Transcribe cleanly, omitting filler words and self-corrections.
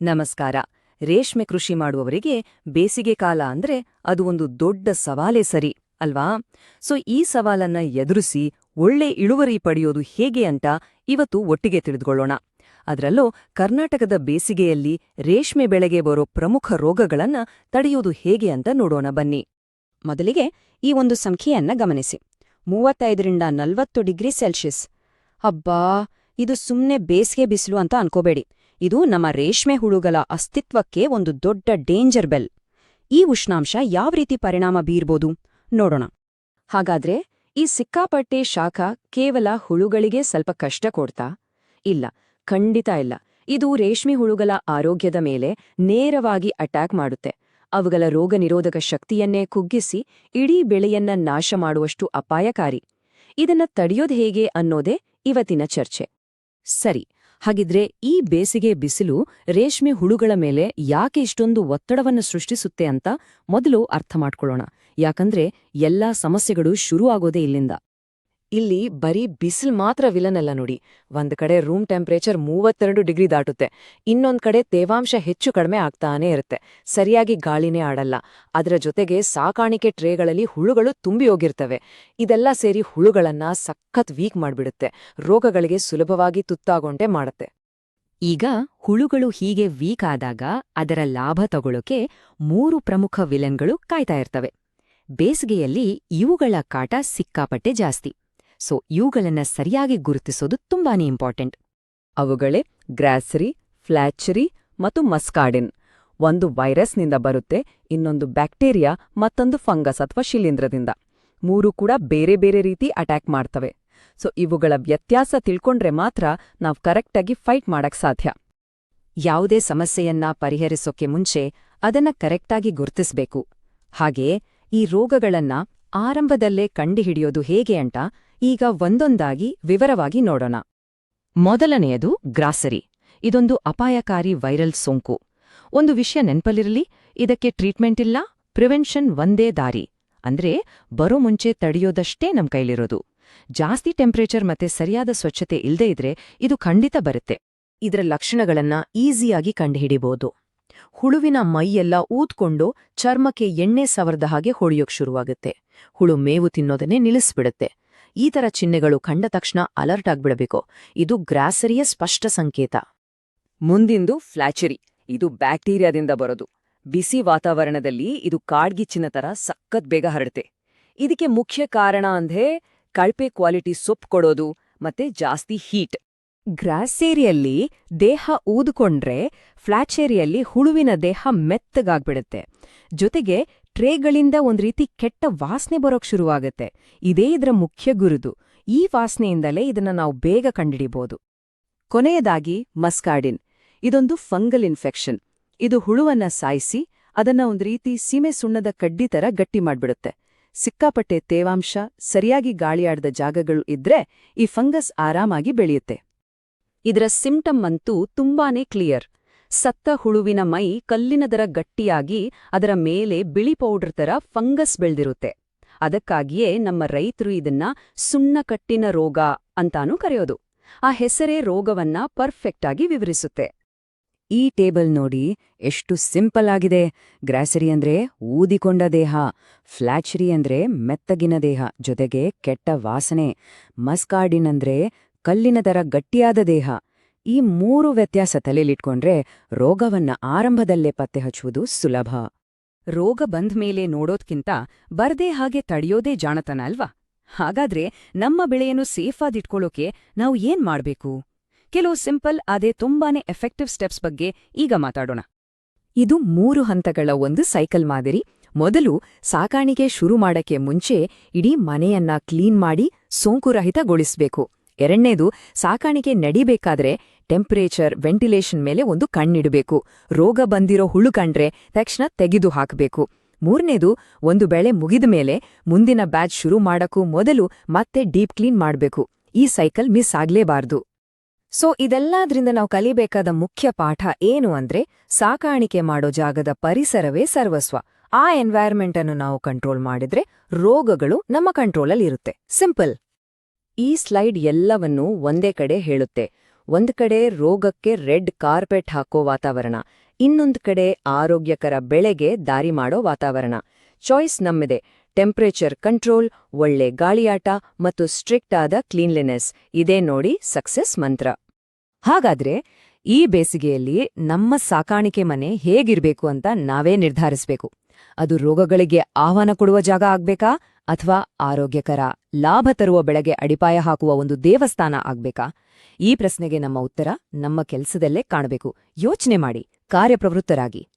ನಮಸ್ಕಾರ. ರೇಷ್ಮೆ ಕೃಷಿ ಮಾಡುವವರಿಗೆ ಬೇಸಿಗೆ ಕಾಲ ಅಂದ್ರೆ ಅದು ಒಂದು ದೊಡ್ಡ ಸವಾಲೇ ಸರಿ ಅಲ್ವಾ? ಈ ಸವಾಲನ್ನ ಎದುರಿಸಿ ಒಳ್ಳೆ ಇಳುವರಿ ಪಡೆಯೋದು ಹೇಗೆ ಅಂತ ಇವತ್ತು ಒಟ್ಟಿಗೆ ತಿಳಿದುಕೊಳ್ಳೋಣ. ಅದರಲ್ಲೂ ಕರ್ನಾಟಕದ ಬೇಸಿಗೆಯಲ್ಲಿ ರೇಷ್ಮೆ ಬೆಳೆಗೆ ಬರೋ ಪ್ರಮುಖ ರೋಗಗಳನ್ನ ತಡೆಯೋದು ಹೇಗೆ ಅಂತ ನೋಡೋಣ ಬನ್ನಿ. ಮೊದಲಿಗೆ ಈ ಒಂದು ಸಂಖ್ಯೆಯನ್ನ ಗಮನಿಸಿ. 35ರಿಂದ 40 ಡಿಗ್ರಿ ಸೆಲ್ಸಿಯಸ್. ಅಬ್ಬಾ, ಇದು ಸುಮ್ನೆ ಬೇಸಿಗೆ ಬಿಸಿಲು ಅಂತ ಅನ್ಕೋಬೇಡಿ. ಇದು ನಮ್ಮ ರೇಷ್ಮೆ ಹುಳುಗಳ ಅಸ್ತಿತ್ವಕ್ಕೆ ಒಂದು ದೊಡ್ಡ ಡೇಂಜರ್ ಬೆಲ್. ಈ ಉಷ್ಣಾಂಶ ಯಾವ ರೀತಿ ಪರಿಣಾಮ ಬೀರ್ಬೋದು ನೋಡೋಣ. ಹಾಗಾದ್ರೆ ಈ ಸಿಕ್ಕಾಪಟ್ಟೆ ಶಾಖ ಕೇವಲ ಹುಳುಗಳಿಗೆ ಸ್ವಲ್ಪ ಕಷ್ಟ ಕೊಡ್ತಾ? ಇಲ್ಲ, ಖಂಡಿತ ಇಲ್ಲ. ಇದು ರೇಷ್ಮೆ ಹುಳುಗಳ ಆರೋಗ್ಯದ ಮೇಲೆ ನೇರವಾಗಿ ಅಟ್ಯಾಕ್ ಮಾಡುತ್ತೆ. ಅವುಗಳ ರೋಗನಿರೋಧಕ ಶಕ್ತಿಯನ್ನೇ ಕುಗ್ಗಿಸಿ ಇಡೀ ಬೆಳೆಯನ್ನ ನಾಶ ಮಾಡುವಷ್ಟು ಅಪಾಯಕಾರಿ. ಇದನ್ನ ತಡೆಯೋದು ಹೇಗೆ ಅನ್ನೋದೇ ಇವತ್ತಿನ ಚರ್ಚೆ. ಸರಿ, ಹಾಗಿದ್ರೆ ಈ ಬೇಸಿಗೆ ಬಿಸಿಲು ರೇಷ್ಮೆ ಹುಳುಗಳ ಮೇಲೆ ಯಾಕೆ ಇಷ್ಟೊಂದು ಒತ್ತಡವನ್ನು ಸೃಷ್ಟಿಸುತ್ತೆ ಅಂತ ಮೊದಲು ಅರ್ಥ ಮಾಡ್ಕೊಳ್ಳೋಣ. ಯಾಕಂದ್ರೆ ಎಲ್ಲಾ ಸಮಸ್ಯೆಗಳು ಶುರುವಾಗೋದೇ ಇಲ್ಲಿಂದ. ಇಲ್ಲಿ ಬರೀ ಬಿಸಿಲು ಮಾತ್ರ ವಿಲನಲ್ಲ ನೋಡಿ. ಒಂದ್ ಕಡೆ ರೂಮ್ ಟೆಂಪರೇಚರ್ 32 ಡಿಗ್ರಿ ದಾಟುತ್ತೆ, ಇನ್ನೊಂದ್ ಕಡೆ ತೇವಾಂಶ ಹೆಚ್ಚು ಕಡಿಮೆ ಆಗ್ತಾನೇ ಇರುತ್ತೆ. ಸರಿಯಾಗಿ ಗಾಳಿನೇ ಆಡಲ್ಲ. ಅದರ ಜೊತೆಗೆ ಸಾಕಾಣಿಕೆ ಟ್ರೇಗಳಲ್ಲಿ ಹುಳುಗಳು ತುಂಬಿ ಹೋಗಿರ್ತವೆ. ಇದೆಲ್ಲ ಸೇರಿ ಹುಳುಗಳನ್ನ ಸಖತ್ ವೀಕ್ ಮಾಡ್ಬಿಡುತ್ತೆ, ರೋಗಗಳಿಗೆ ಸುಲಭವಾಗಿ ತುತ್ತಾಗೊಂಡೆ ಮಾಡುತ್ತೆ. ಈಗ ಹುಳುಗಳು ಹೀಗೆ ವೀಕ್ ಆದಾಗ ಅದರ ಲಾಭ ತಗೊಳ್ಳೋಕೆ 3 ಪ್ರಮುಖ ವಿಲನ್ಗಳು ಕಾಯ್ತಾ ಇರ್ತವೆ. ಬೇಸಿಗೆಯಲ್ಲಿ ಇವುಗಳ ಕಾಟ ಸಿಕ್ಕಾಪಟ್ಟೆ ಜಾಸ್ತಿ. ಇವುಗಳನ್ನ ಸರಿಯಾಗಿ ಗುರುತಿಸೋದು ತುಂಬಾನೇ ಇಂಪಾರ್ಟೆಂಟ್. ಅವುಗಳೇ ಗ್ರಾಸರಿ, ಫ್ಲಾಚೆರಿ ಮತ್ತು ಮಸ್ಕಾರ್ಡಿನ್. ಒಂದು ವೈರಸ್ನಿಂದ ಬರುತ್ತೆ, ಇನ್ನೊಂದು ಬ್ಯಾಕ್ಟೀರಿಯಾ, ಮತ್ತೊಂದು ಫಂಗಸ್ ಅಥವಾ ಶಿಲೀಂಧ್ರದಿಂದ. 3 ಕೂಡ ಬೇರೆ ಬೇರೆ ರೀತಿ ಅಟ್ಯಾಕ್ ಮಾಡ್ತವೆ. ಇವುಗಳ ವ್ಯತ್ಯಾಸ ತಿಳ್ಕೊಂಡ್ರೆ ಮಾತ್ರ ನಾವು ಕರೆಕ್ಟಾಗಿ ಫೈಟ್ ಮಾಡಕ್ ಸಾಧ್ಯ. ಯಾವುದೇ ಸಮಸ್ಯೆಯನ್ನ ಪರಿಹರಿಸೋಕೆ ಮುಂಚೆ ಅದನ್ನ ಕರೆಕ್ಟಾಗಿ ಗುರುತಿಸ್ಬೇಕು. ಹಾಗೆಯೇ ಈ ರೋಗಗಳನ್ನ ಆರಂಭದಲ್ಲೇ ಕಂಡುಹಿಡಿಯೋದು ಹೇಗೆ ಅಂತ ಈಗ ಒಂದೊಂದಾಗಿ ವಿವರವಾಗಿ ನೋಡೋಣ. ಮೊದಲನೆಯದು ಗ್ರಾಸರಿ. ಇದೊಂದು ಅಪಾಯಕಾರಿ ವೈರಲ್ ಸೋಂಕು. ಒಂದು ವಿಷಯ ನೆನ್ಪಲ್ಲಿರಲಿ, ಇದಕ್ಕೆ ಟ್ರೀಟ್ಮೆಂಟ್ ಇಲ್ಲ, ಪ್ರಿವೆನ್ಷನ್ ಒಂದೇ ದಾರಿ. ಅಂದ್ರೆ ಬರೋ ಮುಂಚೆ ತಡೆಯೋದಷ್ಟೇ ನಮ್ ಕೈಲಿರೋದು. ಜಾಸ್ತಿ ಟೆಂಪರೇಚರ್ ಮತ್ತೆ ಸರಿಯಾದ ಸ್ವಚ್ಛತೆ ಇಲ್ದೇ ಇದ್ರೆ ಇದು ಖಂಡಿತ ಬರುತ್ತೆ. ಇದರ ಲಕ್ಷಣಗಳನ್ನ ಈಸಿಯಾಗಿ ಕಂಡುಹಿಡಿಬಹುದು. ಹುಳುವಿನ ಮೈಯೆಲ್ಲ ಊದ್ಕೊಂಡು ಚರ್ಮಕ್ಕೆ ಎಣ್ಣೆ ಸವರ್ದ ಹಾಗೆ ಹೊಳೆಯೋಕ್ ಶುರುವಾಗುತ್ತೆ. ಹುಳು ಮೇವು ತಿನ್ನೋದನ್ನೇ ನಿಲ್ಲಿಸ್ಬಿಡುತ್ತೆ. ಈ ಥರ ಚಿಹ್ನೆಗಳು ಕಂಡ ತಕ್ಷಣ ಅಲರ್ಟ್ ಆಗ್ಬಿಡಬೇಕು. ಇದು ಗ್ರಾಸರಿಯ ಸ್ಪಷ್ಟ ಸಂಕೇತ. ಮುಂದಿಂದು ಫ್ಲಾಚೆರಿ. ಇದು ಬ್ಯಾಕ್ಟೀರಿಯಾದಿಂದ ಬರೋದು. ಬಿಸಿ ವಾತಾವರಣದಲ್ಲಿ ಇದು ಕಾಡ್ಗಿಚ್ಚಿನ ಥರ ಸಖತ್ ಬೇಗ ಹರಡುತ್ತೆ. ಇದಕ್ಕೆ ಮುಖ್ಯ ಕಾರಣ ಅಂದ್ರೆ ಕಳಪೆ ಕ್ವಾಲಿಟಿ ಸೊಪ್ಪು ಕೊಡೋದು ಮತ್ತೆ ಜಾಸ್ತಿ ಹೀಟ್. ಗ್ರಾಸೇರಿಯಲ್ಲಿ ದೇಹ ಊದುಕೊಂಡ್ರೆ ಫ್ಲಾಚೆರಿಯಲ್ಲಿ ಹುಳುವಿನ ದೇಹ ಮೆತ್ತಗಾಗ್ಬಿಡುತ್ತೆ. ಜೊತೆಗೆ ಟ್ರೇಗಳಿಂದ ಒಂದ್ ರೀತಿ ಕೆಟ್ಟ ವಾಸನೆ ಬರೋಕ್ ಶುರುವಾಗತ್ತೆ. ಇದೇ ಇದರ ಮುಖ್ಯ ಗುರುತು. ಈ ವಾಸನೆಯಿಂದಲೇ ಇದನ್ನ ನಾವು ಬೇಗ ಕಂಡಿಡಿಬಹುದು. ಕೊನೆಯದಾಗಿ ಮಸ್ಕಾರ್ಡಿನ್. ಇದೊಂದು ಫಂಗಲ್ ಇನ್ಫೆಕ್ಷನ್. ಇದು ಹುಳುವನ್ನ ಸಾಯಿಸಿ ಅದನ್ನ ಒಂದ್ ರೀತಿ ಸೀಮೆ ಸುಣ್ಣದ ಕಡ್ಡಿ ತರ ಗಟ್ಟಿ ಮಾಡ್ಬಿಡುತ್ತೆ. ಸಿಕ್ಕಾಪಟ್ಟೆ ತೇವಾಂಶ, ಸರಿಯಾಗಿ ಗಾಳಿಯಾಡದ ಜಾಗಗಳು ಇದ್ರೆ ಈ ಫಂಗಸ್ ಆರಾಮಾಗಿ ಬೆಳೆಯುತ್ತೆ. ಇದರ ಸಿಂಪ್ಟಮ್ ಅಂತೂ ತುಂಬಾನೇ ಕ್ಲಿಯರ್. ಸತ್ತ ಹುಳುವಿನ ಮೈ ಕಲ್ಲಿನದರ ಗಟ್ಟಿಯಾಗಿ ಅದರ ಮೇಲೆ ಬಿಳಿ ಪೌಡರ್ ತರ ಫಂಗಸ್ ಬೆಳೆದಿರುತ್ತೆ. ಅದಕ್ಕಾಗಿಯೇ ನಮ್ಮ ರೈತರು ಇದನ್ನ ಸುಣ್ಣಕಟ್ಟಿನ ರೋಗ ಅಂತಾನೂ ಕರೆಯೋದು. ಆ ಹೆಸರೇ ರೋಗವನ್ನ ಪರ್ಫೆಕ್ಟ್ ಆಗಿ ವಿವರಿಸುತ್ತೆ. ಈ ಟೇಬಲ್ ನೋಡಿ, ಎಷ್ಟು ಸಿಂಪಲ್ ಆಗಿದೆ. ಗ್ರಾಸರಿ ಅಂದ್ರೆ ಊದಿಕೊಂಡ ದೇಹ, ಫ್ಲಾಚೆರಿ ಅಂದ್ರೆ ಮೆತ್ತಗಿನ ದೇಹ ಜೊತೆಗೆ ಕೆಟ್ಟ ವಾಸನೆ, ಮಸ್ಕಾರ್ಡಿನ್ ಅಂದ್ರೆ ಕಲ್ಲಿನ ತರ ಗಟ್ಟಿಯಾದ ದೇಹ. ಈ 3 ವ್ಯತ್ಯಾಸ ತಲೆಲಿಟ್ಕೊಂಡ್ರೆ ರೋಗವನ್ನ ಆರಂಭದಲ್ಲೇ ಪತ್ತೆ ಹಚ್ಚುವುದು ಸುಲಭ. ರೋಗ ಬಂದ್ಮೇಲೆ ನೋಡೋದ್ಕಿಂತ ಬರ್ದೇ ಹಾಗೆ ತಡೆಯೋದೇ ಜಾಣತನ ಅಲ್ವಾ? ಹಾಗಾದ್ರೆ ನಮ್ಮ ಬೆಳೆಯನ್ನು ಸೇಫಾದಿಟ್ಕೊಳ್ಳೋಕೆ ನಾವು ಏನ್ ಮಾಡ್ಬೇಕು? ಕೆಲವು ಸಿಂಪಲ್ ಆದೇ ತುಂಬಾನೇ ಎಫೆಕ್ಟಿವ್ ಸ್ಟೆಪ್ಸ್ ಬಗ್ಗೆ ಈಗ ಮಾತಾಡೋಣ. ಇದು 3 ಹಂತಗಳ ಒಂದು ಸೈಕಲ್ ಮಾದರಿ. ಮೊದಲು ಸಾಕಾಣಿಕೆ ಶುರು ಮಾಡಕ್ಕೆ ಮುಂಚೆ ಇಡೀ ಮನೆಯನ್ನ ಕ್ಲೀನ್ ಮಾಡಿ ಸೋಂಕುರಹಿತಗೊಳಿಸ್ಬೇಕು. ಎರಡನೇದು, ಸಾಕಾಣಿಕೆ ನಡಿಬೇಕಾದ್ರೆ ಟೆಂಪರೇಚರ್, ವೆಂಟಿಲೇಷನ್ ಮೇಲೆ ಒಂದು ಕಣ್ಣಿಡಬೇಕು. ರೋಗ ಬಂದಿರೋ ಹುಳು ಕಂಡ್ರೆ ತಕ್ಷಣ ತೆಗೆದು ಹಾಕಬೇಕು. ಮೂರನೇದು, ಒಂದು ಬೆಳೆ ಮುಗಿದ ಮೇಲೆ ಮುಂದಿನ ಬ್ಯಾಚ್ ಶುರು ಮಾಡಕ್ಕೂ ಮೊದಲು ಮತ್ತೆ ಡೀಪ್ ಕ್ಲೀನ್ ಮಾಡ್ಬೇಕು. ಈ ಸೈಕಲ್ ಮಿಸ್ ಆಗ್ಲೇಬಾರ್ದು. ಇದೆಲ್ಲಾದ್ರಿಂದ ನಾವು ಕಲಿಬೇಕಾದ ಮುಖ್ಯ ಪಾಠ ಏನು ಅಂದ್ರೆ, ಸಾಕಾಣಿಕೆ ಮಾಡೋ ಜಾಗದ ಪರಿಸರವೇ ಸರ್ವಸ್ವ. ಆ ಎನ್ವೈರ್ಮೆಂಟ್ ಅನ್ನು ನಾವು ಕಂಟ್ರೋಲ್ ಮಾಡಿದ್ರೆ ರೋಗಗಳು ನಮ್ಮ ಕಂಟ್ರೋಲಲ್ಲಿರುತ್ತೆ. ಸಿಂಪಲ್. ಈ ಸ್ಲೈಡ್ ಎಲ್ಲವನ್ನೂ ಒಂದೇ ಕಡೆ ಹೇಳುತ್ತೆ. ಒಂದ್ ಕಡೆ ರೋಗಕ್ಕೆ ರೆಡ್ ಕಾರ್ಪೆಟ್ ಹಾಕೋ ವಾತಾವರಣ, ಇನ್ನೊಂದ್ ಕಡೆ ಆರೋಗ್ಯಕರ ಬೆಳೆಗೆ ದಾರಿ ಮಾಡೋ ವಾತಾವರಣ. ಚಾಯ್ಸ್ ನಮ್ಮಿದೆ. ಟೆಂಪರೇಚರ್ ಕಂಟ್ರೋಲ್, ಒಳ್ಳೆ ಗಾಳಿಯಾಟ ಮತ್ತು ಸ್ಟ್ರಿಕ್ಟ್ ಆದ ಕ್ಲೀನ್ಲಿನೆಸ್ ಇದೇ ನೋಡಿ ಸಕ್ಸೆಸ್ ಮಂತ್ರ. ಹಾಗಾದ್ರೆ ಈ ಬೇಸಿಗೆಯಲ್ಲಿ ನಮ್ಮ ಸಾಕಾಣಿಕೆ ಮನೆ ಹೇಗಿರ್ಬೇಕು ಅಂತ ನಾವೇ ನಿರ್ಧರಿಸ್ಬೇಕು. ಅದು ರೋಗಗಳಿಗೆ ಆಹ್ವಾನ ಕೊಡುವ ಜಾಗ ಆಗ್ಬೇಕಾ ಅಥವಾ ಆರೋಗ್ಯಕರ, ಲಾಭ ತರುವ ಬೆಳೆಗೆ ಅಡಿಪಾಯ ಹಾಕುವ ಒಂದು ದೇವಸ್ಥಾನ ಆಗ್ಬೇಕಾ? ಈ ಪ್ರಶ್ನೆಗೆ ನಮ್ಮ ಉತ್ತರ ನಮ್ಮ ಕೆಲಸದಲ್ಲೇ ಕಾಣಬೇಕು. ಯೋಚನೆ ಮಾಡಿ, ಕಾರ್ಯಪ್ರವೃತ್ತರಾಗಿ.